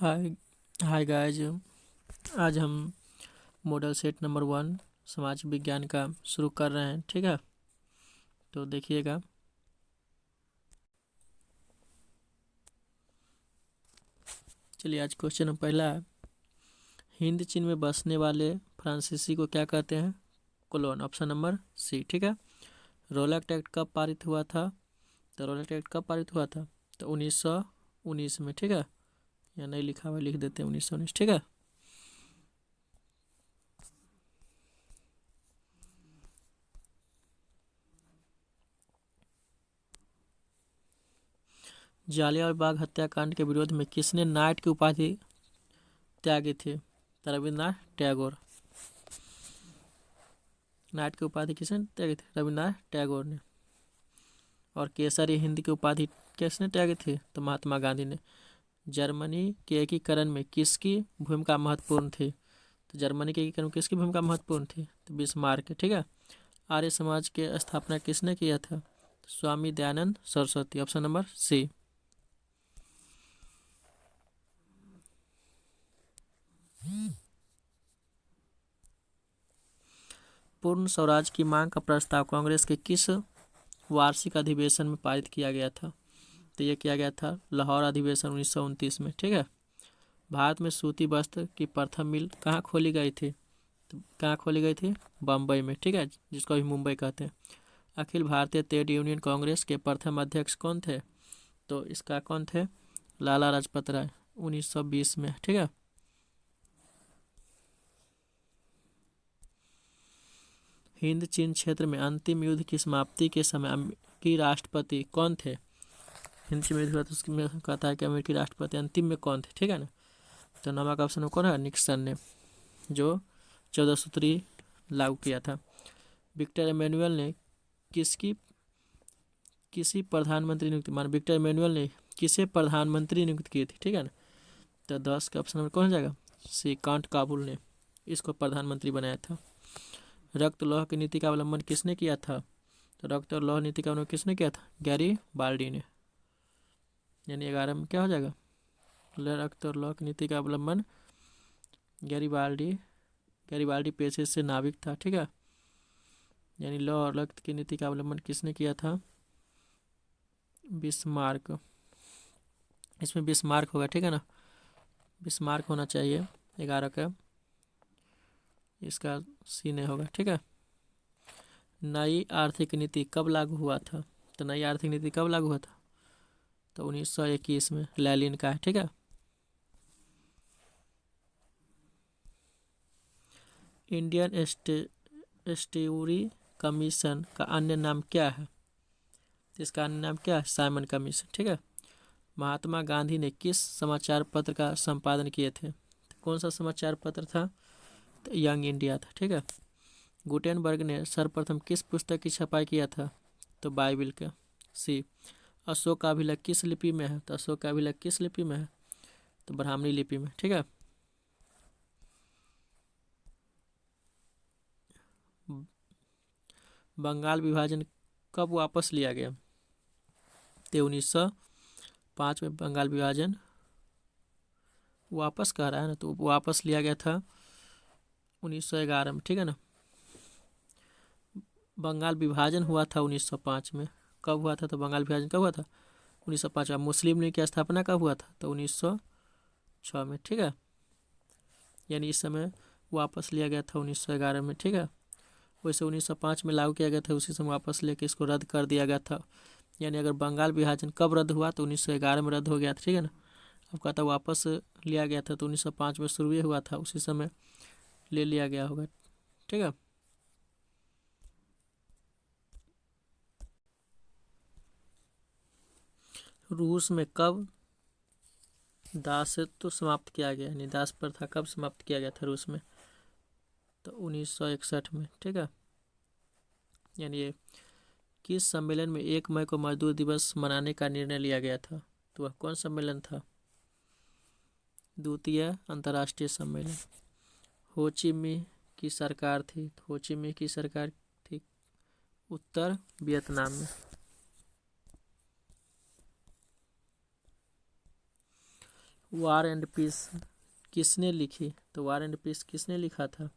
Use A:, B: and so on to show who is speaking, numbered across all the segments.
A: हाय hi guys. आज हम model set number 1 समाज विज्ञान का शुरू कर रहे हैं। ठीक है, तो देखिएगा। चलिए, आज क्वेश्चन पहला है, हिंद चीन में बसने वाले फ्रांसीसी को क्या कहते हैं? कोलोन। Option number C. ठीक है, रोलैक्ट एक्ट कब पारित हुआ था? तो रोलैक्ट एक्ट कब पारित हुआ था? तो 1919 में। ठीक है, या नहीं लिखा हुआ, लिख देते हैं 1919। ठीक है, जालियांवाला बाग हत्याकांड के विरोध में किसने नाइट की उपाधि त्यागी थी? तो रविन्द्रनाथ टैगोर। नाइट की उपाधि किसने त्यागी थी? रविन्द्रनाथ टैगोर ने। और केसरी हिंद की उपाधि किसने त्यागी थी? तो महात्मा गांधी ने। जर्मनी के एकीकरण में किसकी भूमिका महत्वपूर्ण थी? तो जर्मनी के एकीकरण में किसकी भूमिका महत्वपूर्ण थी? तो बिस्मार्क। ठीक है, आर्य समाज के स्थापना किसने किया था? तो Swami Dayanand Saraswati. Option number C. Purna Swaraj की मांग का प्रस्ताव कांग्रेस के किस वार्षिक अधिवेशन में पारित किया गया था? तो ये किया गया था लाहौर अधिवेशन 1929 में। ठीक है, भारत में सूती वस्त्र की प्रथम मिल कहाँ खोली गई थी? तो कहाँ खोली गई थी? बम्बई में। ठीक है, जिसको अभी मुंबई कहते हैं। अखिल भारतीय ट्रेड यूनियन कांग्रेस के प्रथम अध्यक्ष कौन थे? तो इसका कौन थे? लाला लाजपत राय, 1920 में। ठीक है, हिंद चीन क्षेत्र में अंतिम युद्ध की समाप्ति के समय अमेरिकी राष्ट्रपति कौन थे? हिंद चीन युद्ध हुआ तो उसमें कहता है कि अमेरिकी राष्ट्रपति अंतिम में कौन थे? ठीक है ना, तो नमक ऑप्शन में कौन है? निक्सन ने, जो 14 सूत्री लागू किया था। विक्टर एमेनुअल ने किसकी किसी प्रधानमंत्री नियुक्ति मान विक्टर एमेनुअल ने किसे प्रधानमंत्री नियुक्त की थी? ठीक है ना, तो 10 का ऑप्शन में कौन हो जाएगा? सी, कांट काबुल ने इसको प्रधानमंत्री बनाया था। रक्त लौह की नीति का अवलंबन किसने किया था? तो रक्त और लौह नीति का अवलंबन किसने किया था? गैरीबाल्डी ने। यानी 11 में क्या हो जाएगा? रक्त और लौह की नीति का अवलंबन गैरीबाल्डी गैरीबाल्डी पेशे से नाविक था। ठीक है, यानी लौह और रक्त की नीति का अवलंबन किसने किया था? बिस्मार्क। इसमें बिस्मार्क होगा। ठीक है ना, बिस्मार्क होना चाहिए 11 का, इसका सी नहीं होगा। ठीक है, नई आर्थिक नीति कब लागू हुआ था? तो नई आर्थिक नीति कब लागू हुआ था? तो 1921 में, लैलिन का है। ठीक है, इंडियन एस्ट्यूरी कमीशन का अन्य नाम क्या है? तो इसका अन्य नाम क्या है? Simon commission. ठीक है, महात्मा गांधी ने किस समाचार पत्र का संपादन किए थे? तो कौन सा समाचार पत्र था? तो यंग इंडिया था। ठीक है, गुटेनबर्ग ने सर्वप्रथम किस पुस्तक की छपाई किया था? तो बाइबिल का। सी, अशोक का अभिलेख किस लिपि में है? तो अशोक का अभिलेख किस लिपि में है? तो ब्राह्मणी लिपि में। ठीक है, बंगाल विभाजन कब वापस लिया गया? तो 1905 में बंगाल विभाजन वापस कह रहा है ना, तो वापस लिया गया था 1911 में। ठीक है ना, बंगाल विभाजन हुआ था 1905 में। कब हुआ था? तो बंगाल विभाजन कब हुआ था? 1905 में। मुस्लिम लीग की स्थापना कब हुआ था? तो 1906 में। ठीक है, यानी इस समय वापस लिया गया था 1911 में। ठीक है, वैसे 1905 में लागू किया गया था, उसी समय वापस लेके इसको रद्द कर दिया गया था। यानी अगर बंगाल विभाजन कब रद्द हुआ? तो 1911 में रद्द हो गया था। ठीक है ना, अब कहता वापस लिया गया था तो 1905 में शुरू हुआ था, उसी समय ले लिया गया होगा। ठीक है, रूस में कब दासत्व समाप्त किया गया? यानी दास प्रथा कब समाप्त किया गया था रूस में? तो 1961 में। ठीक है, यानी ये किस सम्मेलन में 1 मई को मजदूर दिवस मनाने का निर्णय लिया गया था? तो वह कौन सम्मेलन था? द्वितीय अंतर्राष्ट्रीय सम्मेलन। होची मिन्ह की सरकार थी। होची मिन्ह की सरकार थी उत्तर वियतनाम में। वार एंड पीस किसने लिखी? तो वार एंड पीस किसने लिखा था?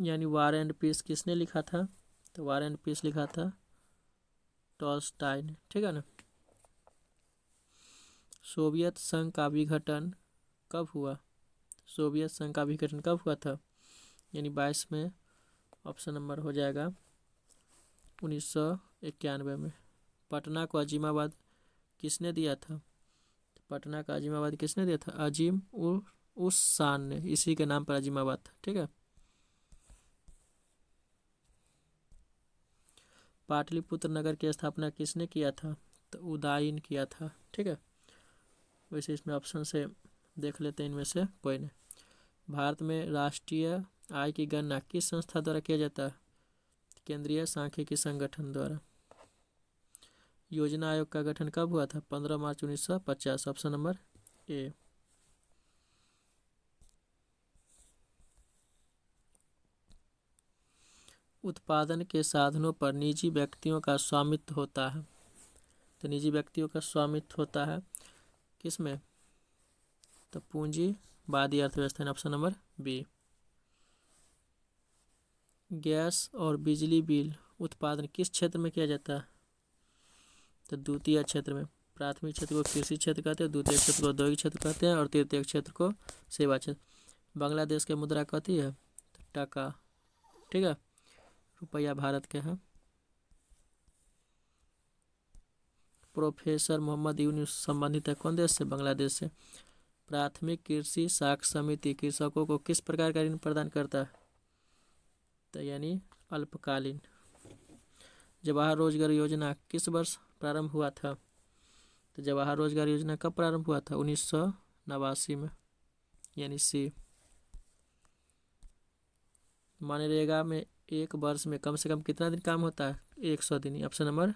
A: यानी वार एंड पीस किसने लिखा था? तो वार एंड पीस लिखा था टॉल्स्टॉय ने, ठीक है ना। सोवियत संघ का विघटन कब हुआ? सोवियत संघ का विघटन कब हुआ था? यानी 22 में। ऑप्शन नंबर हो जाएगा 1991 में। पटना को अजीमाबाद किसने दिया था? पटना का अजीमाबाद किसने दिया था? अजीम उस शान ने, इसी के नाम पर अजीमाबाद था, ठीक है। पाटलिपुत्र नगर की स्थापना किसने किया था? तो उदयन किया था, ठीक है। वैसे इसमें ऑप्शन से देख लेते हैं, इनमें से कोई नहीं। भारत में राष्ट्रीय आय की गणना किस संस्था द्वारा किया जाता है? केंद्रीय सांख्यिकी संगठन द्वारा। योजना आयोग का गठन कब हुआ था? 15 मार्च 1950। Option number A. उत्पादन के साधनों पर निजी व्यक्तियों का स्वामित्व होता है। तो निजी व्यक्तियों का स्वामित्व होता है किसमें? तो पूंजीवादी अर्थव्यवस्था। Option number B. गैस और बिजली बिल उत्पादन किस क्षेत्र में किया जाता है? तो द्वितीय क्षेत्र में। प्राथमिक क्षेत्र को कृषि क्षेत्र कहते हैं, द्वितीय क्षेत्र को औद्योगिक क्षेत्र कहते हैं, और तृतीय क्षेत्र को सेवा क्षेत्र। बांग्लादेश की मुद्रा कथी है? तो टका, ठीक है। रुपया भारत के है। प्रोफेसर मोहम्मद यूनुस संबंधित है कौन देश से? बांग्लादेश से। प्राथमिक कृषि साख समिति कृषकों को किस प्रकार का ऋण प्रदान करता है? तो यानी अल्पकालीन। जवाहर रोजगार योजना किस वर्ष प्रारंभ हुआ था? तो जवाहर रोजगार योजना कब प्रारंभ हुआ था? 1989 में, यानी सी। मनरेगा में एक वर्ष में कम से कम कितना दिन काम होता है? 100 दिन। ऑप्शन नंबर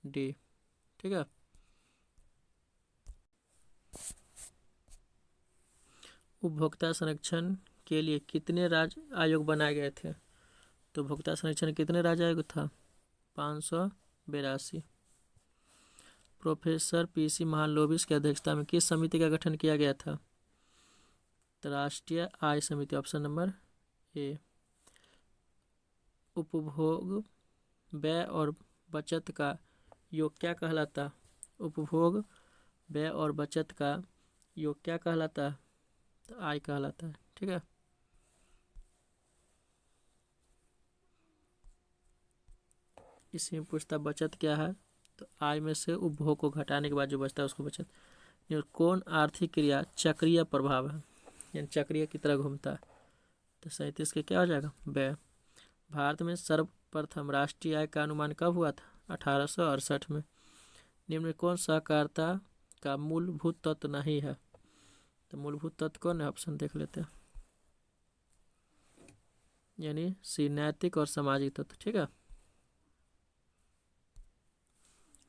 A: डी, ठीक है। उपभोक्ता संरक्षण के लिए कितने राज्य आयोग बनाए गए थे? तो उपभोक्ता संरक्षण कितने राज्य आयोग था? 582। प्रोफेसर पीसी महालनोबिस की अध्यक्षता में किस समिति का गठन किया गया था? तो राष्ट्रीय आय समिति। Option number A. उपभोग व्यय और बचत का योग क्या कहलाता? उपभोग व्यय और बचत का योग क्या कहलाता है? तो आय कहलाता है, ठीक है। इसी में पूछता बचत क्या है? तो आय में से उपभोग को घटाने के बाद जो बचता है उसको बचत। और कौन आर्थिक क्रिया चक्रीय प्रभाव है, यानी चक्रीय की तरह घूमता है? तो 37 के क्या हो जाएगा? व्यय। भारत में सर्वप्रथम राष्ट्रीय आय का अनुमान कब हुआ था? 1868 में। निम्न में कौन सहकारिता का मूलभूत तत्व नहीं है? तो मूलभूत तत्व कौन है? ऑप्शन देख लेते हैं, यानी सी नैतिक और सामाजिक तत्व, ठीक है।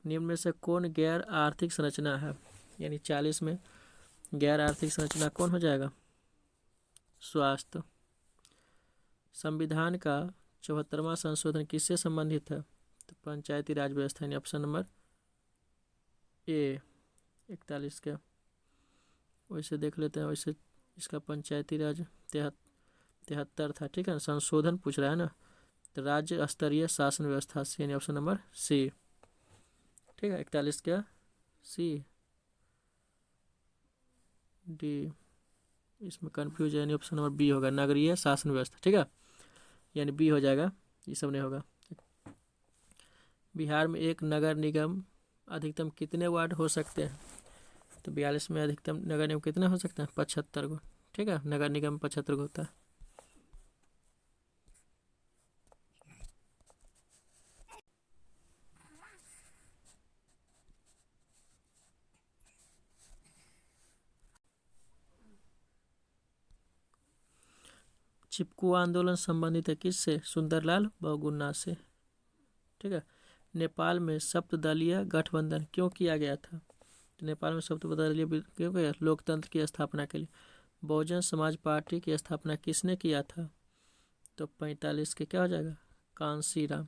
A: निम्न में से कौन गैर आर्थिक संरचना है? यानी 40 में गैर आर्थिक संरचना कौन हो जाएगा? स्वास्थ्य। संविधान का 74वां संशोधन किससे संबंधित है? तो पंचायती राज व्यवस्था। यानी ऑप्शन नंबर ए 41 का। वैसे देख लेते हैं, वैसे इसका पंचायती राज 73 था, ठीक है। संशोधन पूछ रहा है ना, तो राज्य स्तरीय शासन व्यवस्था से, यानी ऑप्शन नंबर सी, ठीक है। 41 क्या? सी डी, इसमें कंफ्यूज है, यानी ऑप्शन नंबर बी होगा, नगरीय शासन व्यवस्था, ठीक है। यानी बी हो जाएगा, ये सब नहीं होगा। बिहार में एक नगर निगम अधिकतम कितने वार्ड हो सकते हैं? तो 42 में अधिकतम नगर निगम कितने हो सकते हैं? 75 को, ठीक है। नगर निगम 75 को होता है। चिपकू आंदोलन संबंधित है किससे? सुंदरलाल बहुगुणा से, ठीक है। नेपाल में सप्तदलीय गठबंधन क्यों किया गया था? तो नेपाल में सप्तदलीय क्यों किया? लोकतंत्र की स्थापना के लिए। बहुजन समाज पार्टी की स्थापना किसने किया था? तो 45 के क्या हो जाएगा? कांसीराम।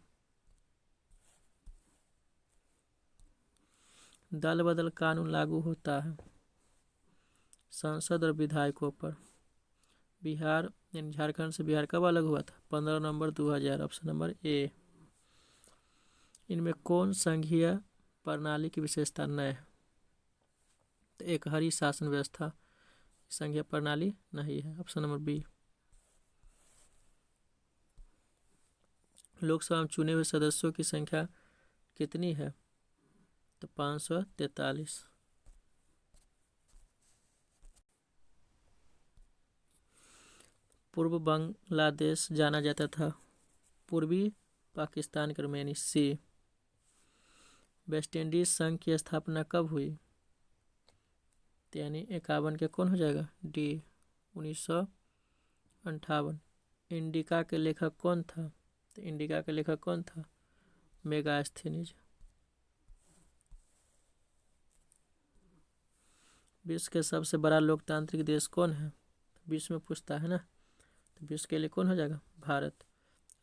A: दल बदल कानून लागू होता है संसद और विधायकों पर। बिहार यानी झारखंड से बिहार कब अलग हुआ था? 15 नवंबर 2000। Option number A. इनमें कौन संघीय प्रणाली की विशेषता न है? तो एक हरी शासन व्यवस्था संघीय प्रणाली नहीं है। Option number B. लोकसभा में चुने हुए सदस्यों की संख्या कितनी है? तो 543। पूर्व बांग्लादेश जाना जाता था पूर्वी पाकिस्तान के रूप में, यानी सी। वेस्ट इंडीज संघ की स्थापना कब हुई? तो यानी 51 के कौन हो जाएगा? डी 1958। इंडिका के लेखक कौन था? तो इंडिका के लेखक कौन था? मेगास्थनीज। विश्व के सबसे बड़ा लोकतांत्रिक देश कौन है? विश्व में पूछता है ना, तो विश्व के लिए कौन हो जाएगा? भारत।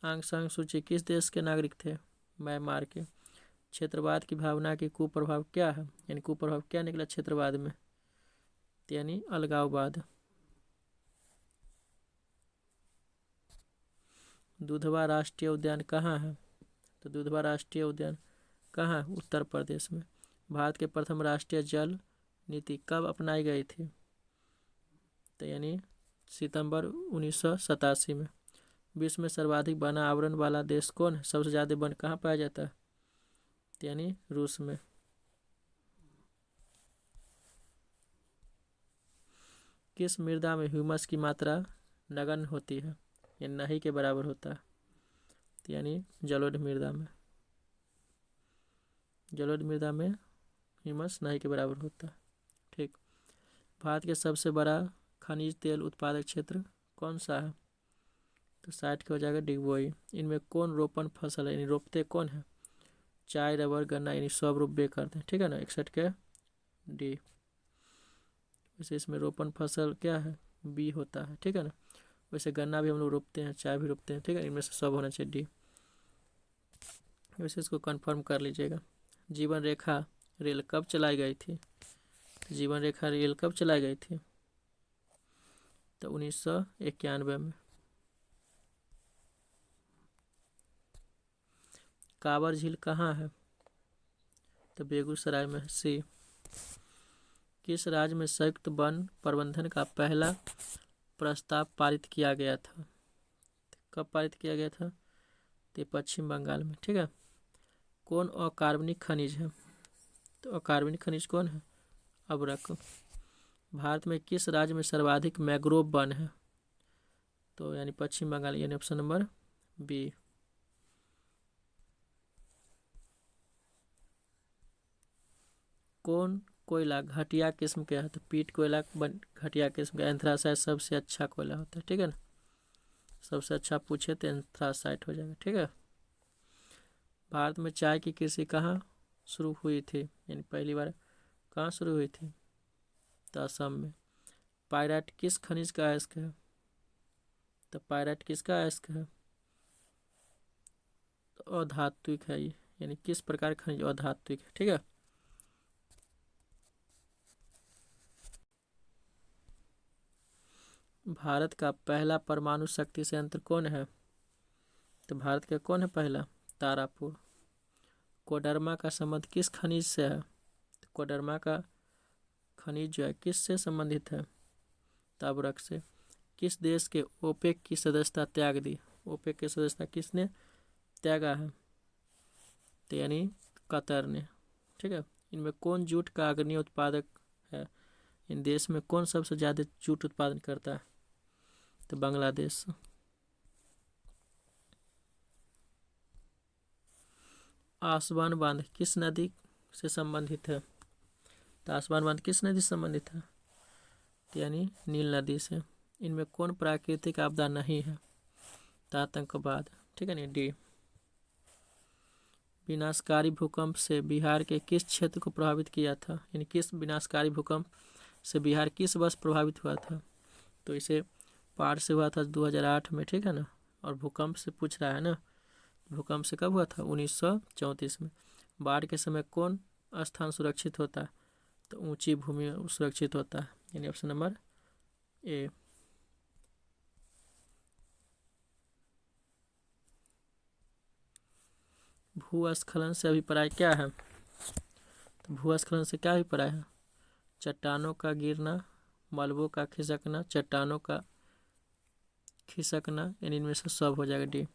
A: आंग सांग सूची किस देश के नागरिक थे? म्यांमार के। क्षेत्रवाद की भावना की कुप्रभाव क्या है? यानी कुप्रभाव क्या निकला क्षेत्रवाद में? यानी अलगाववाद। दुधवा राष्ट्रीय उद्यान कहाँ है? तो दुधवा राष्ट्रीय उद्यान कहाँ है? उत्तर प्रदेश में। भारत के प्रथम राष्ट्रीय जल नीति कब अपनाई गई थी? तो यानी सितंबर 1987 में। विश्व में सर्वाधिक वन आवरण वाला देश कौन है? सबसे ज़्यादा वन कहाँ पाया जाता है? तो यानी रूस में। किस मृदा में ह्यूमस की मात्रा नगण्य होती है? ये नहीं के बराबर होता है, तो यानी जलोढ़ मृदा में। जलोढ़ मृदा में ह्यूमस नहीं के बराबर होता है। ठीक। भारत के सबसे बड़ा खनिज तेल उत्पादक क्षेत्र कौन सा है? तो 60 का हो जाएगा डिगबोई। इनमें कौन रोपण फसल है, यानी रोपते कौन है? चाय, रबर, गन्ना, यानी सब रोपबे करते हैं। ठीक है ना, 61 के डी। वैसे इसमें रोपण फसल क्या है? बी होता है। ठीक है ना, वैसे गन्ना भी हम लोग रोपते हैं, चाय भी रोपते हैं। ठीक है, इनमें से सब होना चाहिए डी। वैसे इसको कंफर्म कर लीजिएगा। जीवन रेखा रेल कब चलाई गई थी? जीवन रेखा रेल कब चलाई गई थी? तो 1991 में। कांवर झील कहाँ है? तो बेगूसराय में। सी। किस राज्य में संयुक्त वन प्रबंधन का पहला प्रस्ताव पारित किया गया था? कब पारित किया गया था? तो पश्चिम बंगाल में। ठीक है। कौन अकार्बनिक खनिज है? तो अकार्बनिक खनिज कौन है? अभ्रक। भारत में किस राज्य में सर्वाधिक मैंग्रोव वन है? तो यानी पश्चिम बंगाल, यानी ऑप्शन नंबर बी। कौन कोयला घटिया किस्म का है? तो पीट कोयला घटिया किस्म का। एंथ्रासाइट सबसे अच्छा कोयला होता है। ठीक है ना, सबसे अच्छा पूछे तो एंथ्रासाइट हो जाएगा। ठीक है। भारत में चाय की कृषि कहाँ शुरू हुई थी? यानी पहली बार कहाँ शुरू हुई थी? तो असम में। पायराइट किस खनिज का अयस्क है? तो पायराइट किसका अयस्क है? तो अधात्विक है ये, यानी किस प्रकार खनिज? अधात्विक है। ठीक है। भारत का पहला परमाणु शक्ति संयंत्र कौन है? तो भारत का कौन है पहला? तारापुर। कोडरमा का संबंध किस खनिज से है? तो कोडरमा का खनिज जो है किस से संबंधित है? ताब्रक से। किस देश के ओपेक की सदस्यता त्याग दी? ओपेक की सदस्यता किसने त्यागा है? तो यानी कतर ने। ठीक है। इनमें कौन जूट का अग्रणी उत्पादक है? इन देश में कौन सबसे ज़्यादा जूट उत्पादन करता है? तो बांग्लादेश। आसवान बांध किस नदी से संबंधित है? तो आसवान बांध किस नदी से संबंधित है? तो यानी नील नदी से। इनमें कौन प्राकृतिक आपदा नहीं है? तो आतंकवाद। ठीक है ना, डी। विनाशकारी भूकंप से बिहार के किस क्षेत्र को प्रभावित किया था? यानी किस विनाशकारी भूकंप से बिहार किस वर्ष प्रभावित हुआ था? तो इसे बाढ़ से हुआ था 2008 में। ठीक है ना, और भूकंप से पूछ रहा है ना, भूकंप से कब हुआ था? 1934 में। बाढ़ के समय कौन स्थान सुरक्षित होता है? तो ऊंची भूमि सुरक्षित होता है, यानी ऑप्शन नंबर ए। भूस्खलन से अभिप्राय क्या है? तो भूस्खलन से क्या अभिप्राय है? चट्टानों का गिरना, मलबों का खिसकना, चट्टानों का खिसकना, यानी इनमें से सब हो जाएगा डी।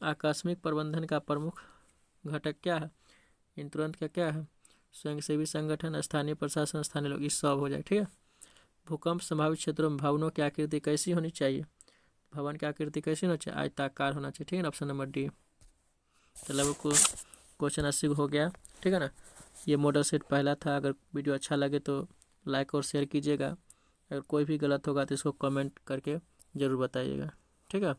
A: आकस्मिक प्रबंधन का प्रमुख घटक क्या है? इन तुरंत का क्या है? स्वयंसेवी संगठन, स्थानीय प्रशासन, स्थानीय लोग, इस सब हो जाए। ठीक है। भूकंप संभावित क्षेत्रों में भवनों की आकृति कैसी होनी चाहिए? भवन की आकृति कैसी होनी चाहिए? आयताकार होना चाहिए। ठीक है ना, ऑप्शन नंबर डी। तो लगभग क्वेश्चन 80 हो गया। ठीक है ना। ये मॉडल सेट पहला था। अगर वीडियो अच्छा लगे तो लाइक और शेयर कीजिएगा। अगर कोई भी गलत होगा तो इसको कमेंट करके ज़रूर बताइएगा। ठीक है।